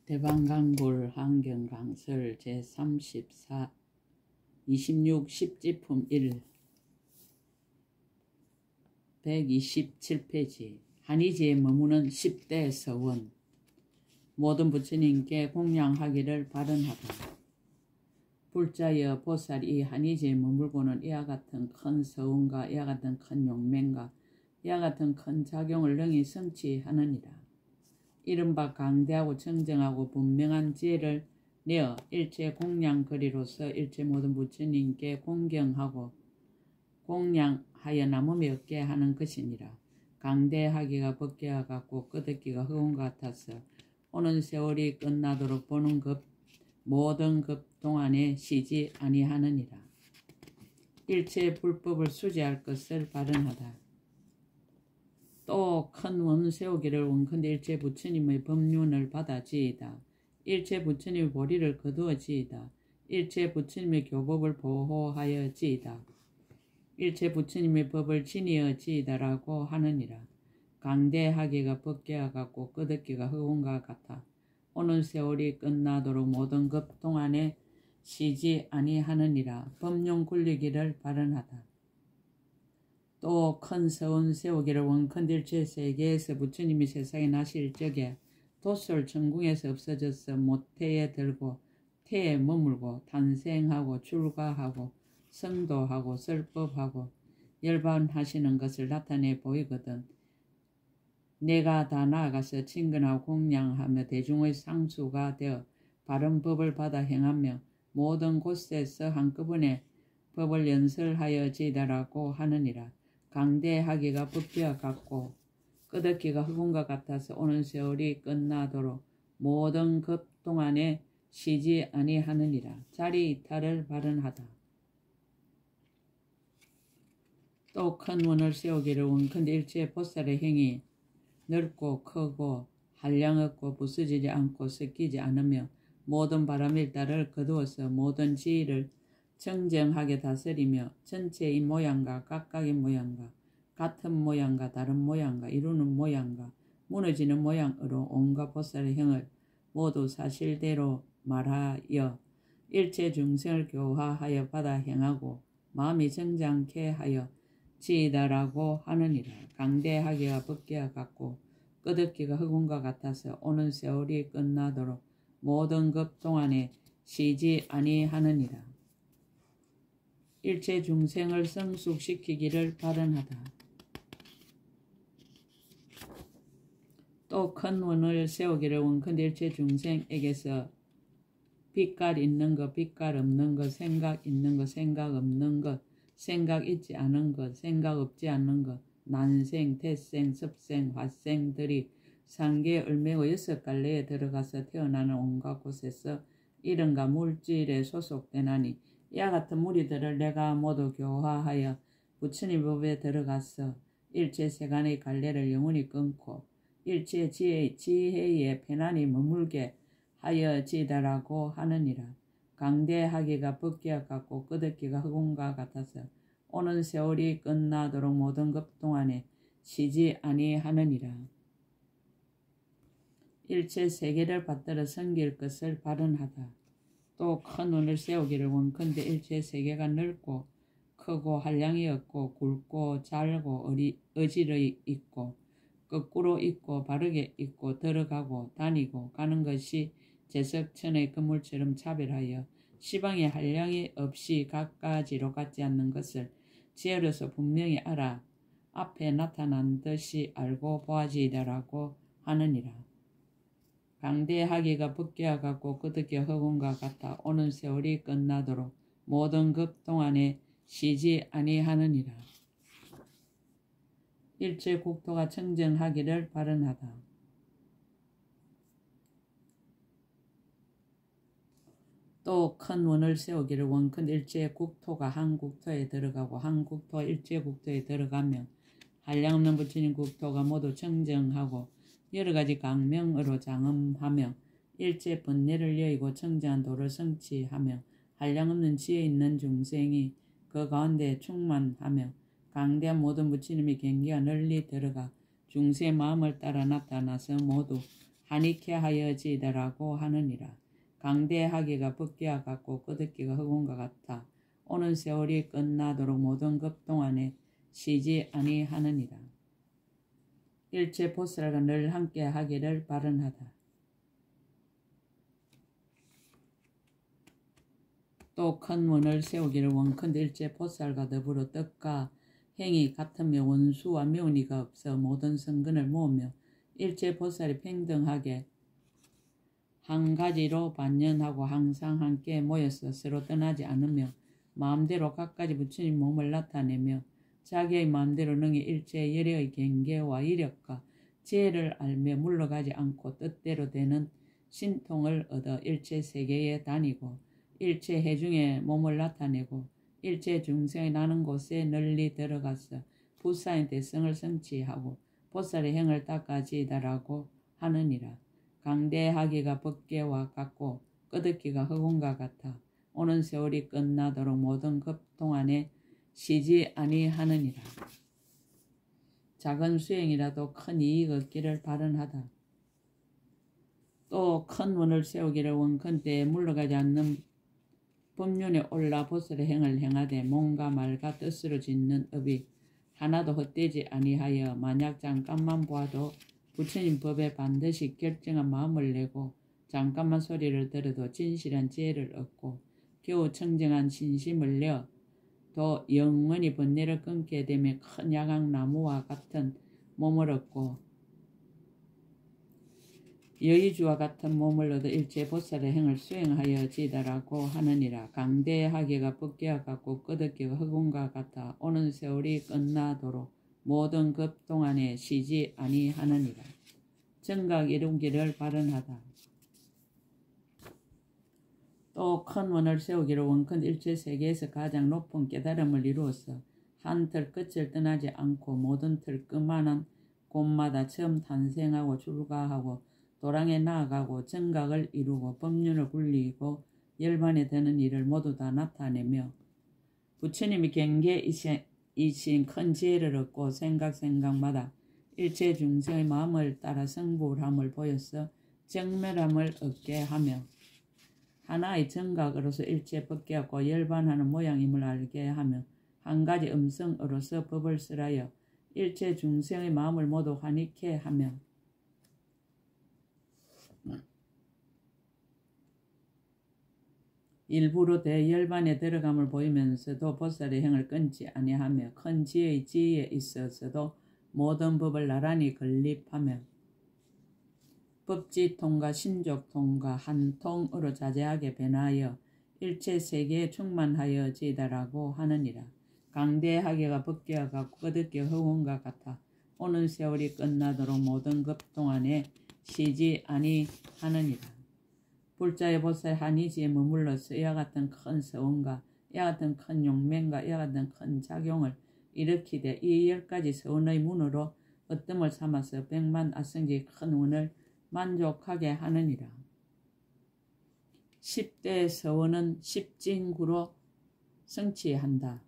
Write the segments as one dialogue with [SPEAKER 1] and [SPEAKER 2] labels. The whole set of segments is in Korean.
[SPEAKER 1] 대방강불 환경강설 제34 26 10지품 1 127페이지 한의지에 머무는 10대 서원 모든 부처님께 공양하기를 바른하다. 불자여 보살 이 한의지에 머물고는 이와 같은 큰 서원과 이와 같은 큰 용맹과 이와 같은 큰 작용을 능히 성취하느니라. 이른바 강대하고 청정하고 분명한 지혜를 내어 일체 공양거리로서 일체 모든 부처님께 공경하고 공양하여 남음이 없게 하는 것이니라. 강대하기가 벗겨와 같고 끄덕기가 흑운 같아서 오는 세월이 끝나도록 보는 급 모든 급 동안에 쉬지 아니하느니라. 일체 불법을 수지할 것을 바른하다. 또 큰 원 세우기를 원컨대 일체 부처님의 법륜을 받아지이다. 일체 부처님의 보리를 거두어지이다. 일체 부처님의 교법을 보호하여지이다. 일체 부처님의 법을 지니어지이다라고 하느니라. 강대하기가 벗겨와 같고 끄덕기가 흑운과 같아 오는 세월이 끝나도록 모든 급 동안에 쉬지 아니하느니라. 법륜 굴리기를 바른하다. 또 큰 서원 세우기를 원컨대 일체 세계에서 부처님이 세상에 나실 적에 도솔 천궁에서 없어져서 모태에 들고 태에 머물고 탄생하고 출가하고 성도하고 설법하고 열반하시는 것을 나타내 보이거든. 내가 다 나아가서 친근하고 공양하며 대중의 상수가 되어 바른 법을 받아 행하며 모든 곳에서 한꺼번에 법을 연설하여지이다라고 하느니라. 강대하기가 벗겨와 같고 끄덕기가 흑운과 같아서 오는 세월이 끝나도록 모든 급 동안에 쉬지 아니하느니라. 자리 이탈을 바른하다. 또 큰 원을 세우기를 원컨대 일체 보살의 행위 넓고 크고 한량 없고 부서지지 않고 섞이지 않으며 모든 바람일다를 거두어서 모든 지위를 청정하게 다스리며 전체의 모양과 각각의 모양과 같은 모양과 다른 모양과 이루는 모양과 무너지는 모양으로 온갖 보살의 행을 모두 사실대로 말하여 일체 중생을 교화하여 받아 행하고 마음이 정장케 하여 지이다라고 하느니라. 강대하기가 벗겨와 같고 끄덕기가 흑운과 같아서 오는 세월이 끝나도록 모든 급 동안에 쉬지 아니하느니라. 일체 중생을 성숙시키기를 바른하다. 또 큰 원을 세우기를 원컨대 일체 중생에게서 빛깔 있는 것, 빛깔 없는 것, 생각 있는 것, 생각 없는 것, 생각 있지 않은 것, 생각 없지 않는 것, 난생, 태생, 습생, 화생들이 상계 을매고 6갈래에 들어가서 태어나는 온갖 곳에서 이른가 물질에 소속되나니 이와 같은 무리들을 내가 모두 교화하여 부처님 법에 들어가서 일체 세간의 갈래를 영원히 끊고 일체 지혜에 편안히 머물게 하여지다라고 하느니라. 강대하기가 벗겨와 같고 끄덕기가 흑운과 같아서 오는 세월이 끝나도록 모든 급 동안에 쉬지 아니하느니라. 일체 세계를 받들어 섬길 것을 바른하다. 또 큰 원을 세우기를 원컨대 일체 세계가 넓고 크고 한량이 없고 굵고 잘고 어지러이 있고 거꾸로 있고 바르게 있고 들어가고 다니고 가는 것이 제석천의 그물처럼 차별하여 시방에 한량이 없이 각가지로 같지 않는 것을 지혜로서 분명히 알아 앞에 나타난 듯이 알고 보아지이다라고 하느니라. 강대하기가 벗겨와 같고 끄덕기 흑운과 같아 오는 세월이 끝나도록 모든 급 동안에 쉬지 아니하느니라. 일체 국토가 청정하기를 바른하다. 또 큰 원을 세우기를 원컨대 일체 국토가 한 국토에 들어가고 한 국토가 일체 국토에 들어가며 한량없는 부처님 국토가 모두 청정하고 여러가지 강명으로 장엄하며 일체 번뇌를 여의고 청정한 도를 성취하며 한량없는 지혜 있는 중생이 그 가운데 충만하며 강대한 모든 부처님의 경계가 널리 들어가 중생의 마음을 따라 나타나서 모두 한익케 하여지더라고 하느니라. 강대하기가 벗기와 같고 끄덕기가 흑온과 같아 오는 세월이 끝나도록 모든 급 동안에 쉬지 아니하느니라. 일체 보살과 늘 함께 하기를 바른하다. 또 큰 원을 세우기를 원컨대 일체 보살과 더불어 뜻과 행이 같으며 원수와 묘니가 없어 모든 성근을 모으며 일체 보살이 평등하게 한 가지로 반연하고 항상 함께 모여서 서로 떠나지 않으며 마음대로 각가지 부처님 몸을 나타내며 자기의 마음대로 능히 일체 열의 경계와 이력과 지혜를 알며 물러가지 않고 뜻대로 되는 신통을 얻어 일체 세계에 다니고 일체 해중에 몸을 나타내고 일체 중생이 나는 곳에 널리 들어가서 부사의 대성을 성취하고 보살의 행을 닦아지다라고 하느니라. 강대하기가 법계와 같고 끄덕기가 흑온과 같아 오는 세월이 끝나도록 모든 급 동안에 쉬지 아니하느니라. 작은 수행이라도 큰 이익 얻기를 바른하다. 또 큰 원을 세우기를 원컨대 물러가지 않는 법륜에 올라 보살의 행을 행하되 몸과 말과 뜻으로 짓는 업이 하나도 헛되지 아니하여 만약 잠깐만 보아도 부처님 법에 반드시 결정한 마음을 내고 잠깐만 소리를 들어도 진실한 지혜를 얻고 겨우 청정한 신심을 내어 또 영원히 번뇌를 끊게 되며 큰 야광나무와 같은 몸을 얻고 여의주와 같은 몸을 얻어 일체 보살의 행을 수행하여 지다라고 하느니라. 강대하기가 법계와 같고 끄덕기가 흑온과 같아 오는 세월이 끝나도록 모든 급 동안에 쉬지 아니하느니라. 정각 이루기를 바른하다. 또 큰 원을 세우기를 원컨 일체 세계에서 가장 높은 깨달음을 이루어서 한 틀 끝을 떠나지 않고 모든 틀 끝만한 곳마다 처음 탄생하고 출가하고 도랑에 나아가고 정각을 이루고 법륜을 굴리고 열반에 드는 일을 모두 다 나타내며 부처님이 경계이신 큰 지혜를 얻고 생각마다 일체 중생의 마음을 따라 성불함을 보여서 정멸함을 얻게 하며 하나의 정각으로서 일체 법계하고 열반하는 모양임을 알게 하며 한 가지 음성으로서 법을 설하여 일체 중생의 마음을 모두 환희케 하며 일부러 대열반에 들어감을 보이면서도 보살의 행을 끊지 아니하며 큰 지혜의 지혜에 있어서도 모든 법을 나란히 건립하며 법지통과 신족통과 한 통으로 자제하게 변하여 일체 세계에 충만하여 지다라고 하느니라. 강대하게가 법계와 같고 끄덕기 흑온과 같아 오는 세월이 끝나도록 모든 급 동안에 쉬지 아니하느니라. 불자의 보살 한이지에 머물러서 이와 같은 큰 서원과 이와 같은 큰 용맹과 이와 같은 큰 작용을 일으키되 이 10가지 서원의 문으로 어뜸을 삼아서 백만 아성지 큰 원을 만족하게 하느니라. 10대 서원은 10진구로 성취한다.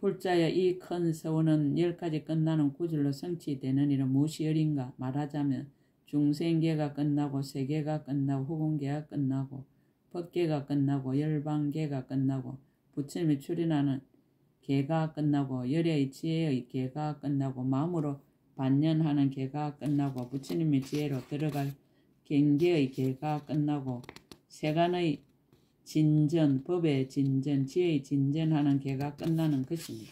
[SPEAKER 1] 불자의 이 큰 서원은 10가지 끝나는 구절로 성취되느니라. 무엇이 열인가? 말하자면 중생계가 끝나고 세계가 끝나고 후공계가 끝나고 법계가 끝나고 열반계가 끝나고 부처님이 출현하는 계가 끝나고 열의 지혜의 계가 끝나고 마음으로 반연하는 계가 끝나고 부처님의 지혜로 들어갈 경계의 계가 끝나고 세간의 진전, 법의 진전, 지혜의 진전하는 계가 끝나는 것입니다.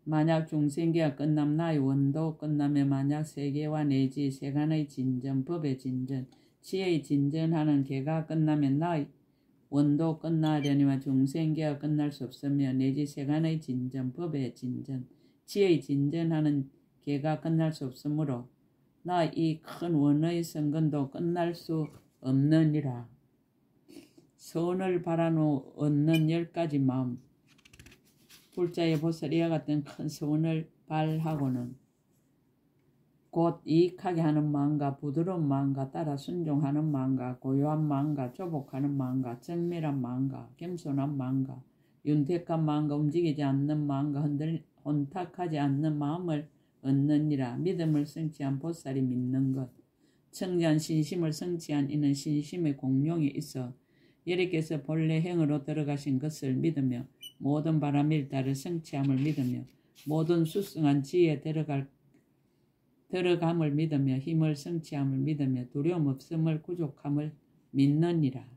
[SPEAKER 1] 만약 중생계가 끝남 나의 원도 끝나며 만약 세계와 내지 세간의 진전, 법의 진전, 지혜의 진전하는 계가 끝나면 나의 원도 끝나려니와 중생계가 끝날 수 없으며 내지 세간의 진전, 법의 진전, 지혜의 진전하는 계가 끝날 수 없으므로 나 이 큰 원의 성근도 끝날 수 없느니라. 선을 바라노 얻는 10가지 마음. 불자의 보살 이와 같은 큰 소원을 발하고는 곧 이익하게 하는 마음과 부드러운 마음과 따라 순종하는 마음과 고요한 마음과 조복하는 마음과 정밀한 마음과 겸손한 마음과 윤택한 마음과 움직이지 않는 마음과 혼탁하지 않는 마음을 얻느니라. 믿음을 성취한 보살이 믿는 것. 청지한 신심을 성취한 이는 신심의 공룡에 있어 여리께서 본래 행으로 들어가신 것을 믿으며 모든 바람일다를 성취함을 믿으며 모든 수승한 지혜에 들어감을 믿으며 힘을 성취함을 믿으며 두려움 없음을 구족함을 믿느니라.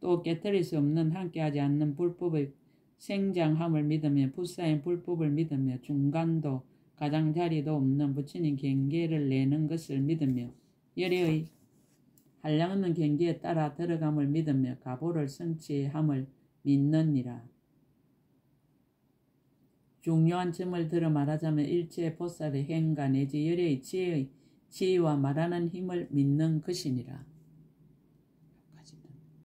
[SPEAKER 1] 또 깨뜨릴 수 없는 함께하지 않는 불법의 생장함을 믿으며 불사인 불법을 믿으며 중간도 가장자리도 없는 부처님 경계를 내는 것을 믿으며 열의의 한량없는 경계에 따라 들어감을 믿으며 가보를 성취함을 믿느니라. 중요한 점을 들어 말하자면 일체 보살의 행과 내지 열의의 지혜와 말하는 힘을 믿는 것이니라.